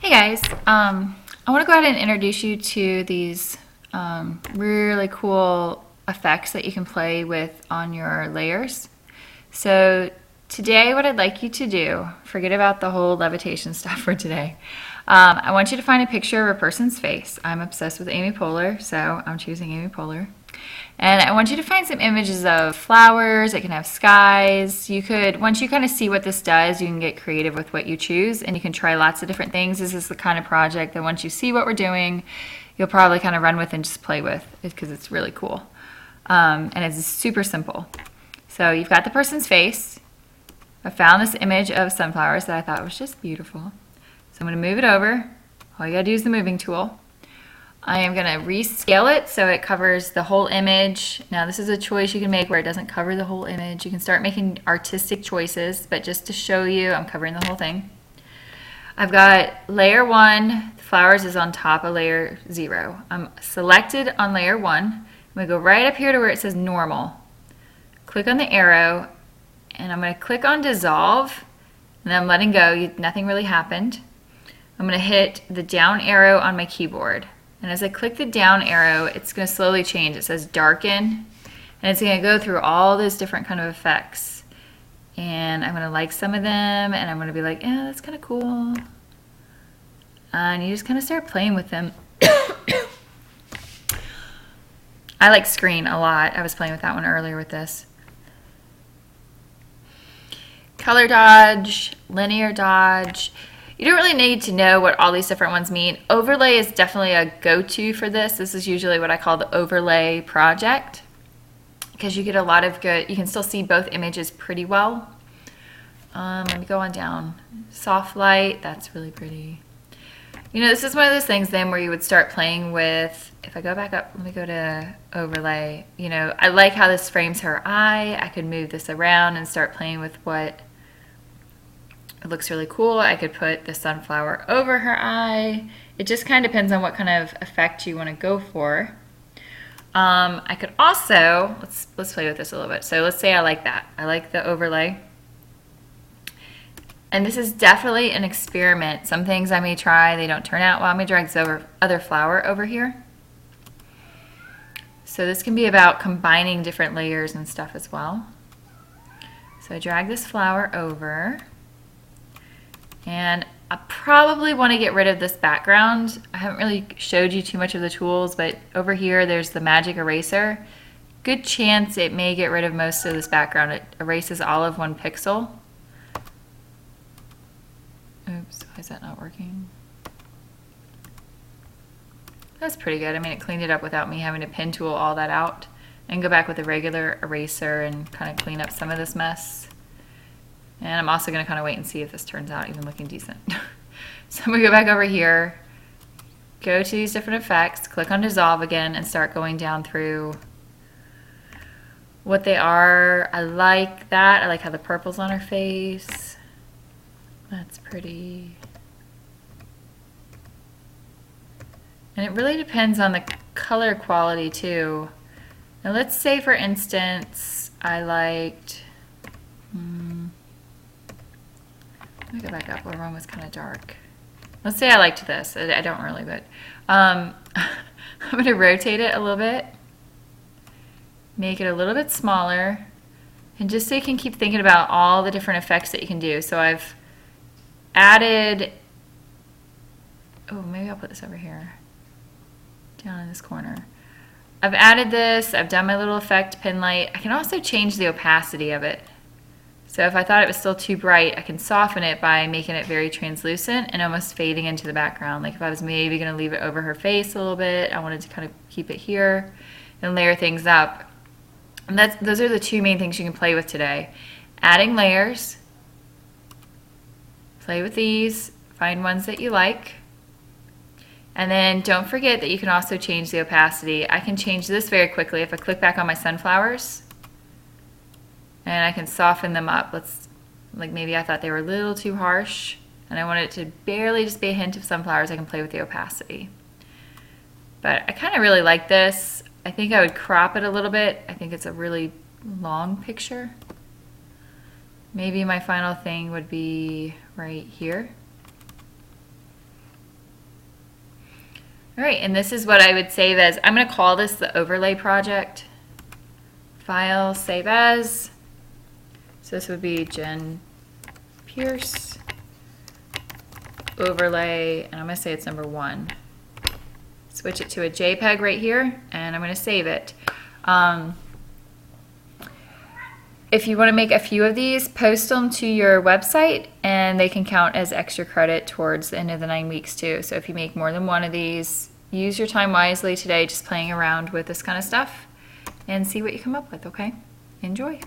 Hey guys, I want to go ahead and introduce you to these really cool effects that you can play with on your layers. So today what I'd like you to do, forget about the whole levitation stuff for today. I want you to find a picture of a person's face. I'm obsessed with Amy Poehler, so I'm choosing Amy Poehler. And I want you to find some images of flowers. It can have skies. You could, once you kind of see what this does, you can get creative with what you choose and you can try lots of different things. This is the kind of project that once you see what we're doing, you'll probably kind of run with and just play with because it's really cool. And it's super simple. So you've got the person's face. I found this image of sunflowers that I thought was just beautiful. So I'm going to move it over. All you got to do is the moving tool. I am going to rescale it so it covers the whole image. Now this is a choice you can make where it doesn't cover the whole image. You can start making artistic choices, but just to show you, I'm covering the whole thing. I've got layer 1, the flowers is on top of layer 0. I'm selected on layer 1. I'm going to go right up here to where it says normal. Click on the arrow, and I'm going to click on dissolve, and then I'm letting go. Nothing really happened. I'm going to hit the down arrow on my keyboard. And as I click the down arrow, it's going to slowly change. It says darken, and it's going to go through all those different kind of effects. And I'm going to like some of them, and I'm going to be like, yeah, that's kind of cool. And you just kind of start playing with them. I like screen a lot. I was playing with that one earlier with this. Color dodge, linear dodge. You don't really need to know what all these different ones mean. Overlay is definitely a go-to for this. This is usually what I call the overlay project because you get a lot of good, you can still see both images pretty well. Let me go on down. Soft light, that's really pretty. You know, this is one of those things then where you would start playing with, if I go back up, let me go to overlay. You know, I like how this frames her eye. I could move this around and start playing with what it looks really cool. I could put the sunflower over her eye. It just kind of depends on what kind of effect you want to go for. I could also, let's play with this a little bit. So let's say I like that. I like the overlay. And this is definitely an experiment. Some things I may try, they don't turn out well. I'm going to drag this other flower over here. So this can be about combining different layers and stuff as well. So I drag this flower over. And I probably want to get rid of this background. I haven't really showed you too much of the tools, but over here there's the magic eraser. Good chance it may get rid of most of this background. It erases all of 1 pixel. Oops, why is that not working? That's pretty good. I mean, it cleaned it up without me having to pen tool all that out. And go back with a regular eraser and kind of clean up some of this mess. And I'm also going to kind of wait and see if this turns out even looking decent. So I'm going to go back over here, go to these different effects, click on dissolve again, and start going down through what they are. I like that. I like how the purple's on her face. That's pretty. And it really depends on the color quality too. Now let's say for instance I liked, let me go back up where one was kind of dark. Let's say I liked this. I don't really, but I'm going to rotate it a little bit, make it a little bit smaller, and just so you can keep thinking about all the different effects that you can do. So I've added, oh, maybe I'll put this over here, down in this corner. I've added this, I've done my little effect pin light. I can also change the opacity of it. So if I thought it was still too bright, I can soften it by making it very translucent and almost fading into the background. Like if I was maybe going to leave it over her face a little bit, I wanted to kind of keep it here and layer things up. And those are the 2 main things you can play with today. Adding layers, play with these, find ones that you like. And then don't forget that you can also change the opacity. I can change this very quickly if I click back on my sunflowers. And I can soften them up. Like maybe I thought they were a little too harsh and I want it to barely just be a hint of sunflowers. I can play with the opacity. But I kind of really like this. I think I would crop it a little bit. I think it's a really long picture. Maybe my final thing would be right here. All right, and this is what I would save as. I'm going to call this the overlay project. File, save as. So this would be Jen Pierce overlay, and I'm going to say it's number 1. Switch it to a JPEG right here, and I'm going to save it. If you want to make a few of these, post them to your website, and they can count as extra credit towards the end of the 9 weeks too. So if you make more than one of these, use your time wisely today, just playing around with this kind of stuff, and see what you come up with, okay? Enjoy.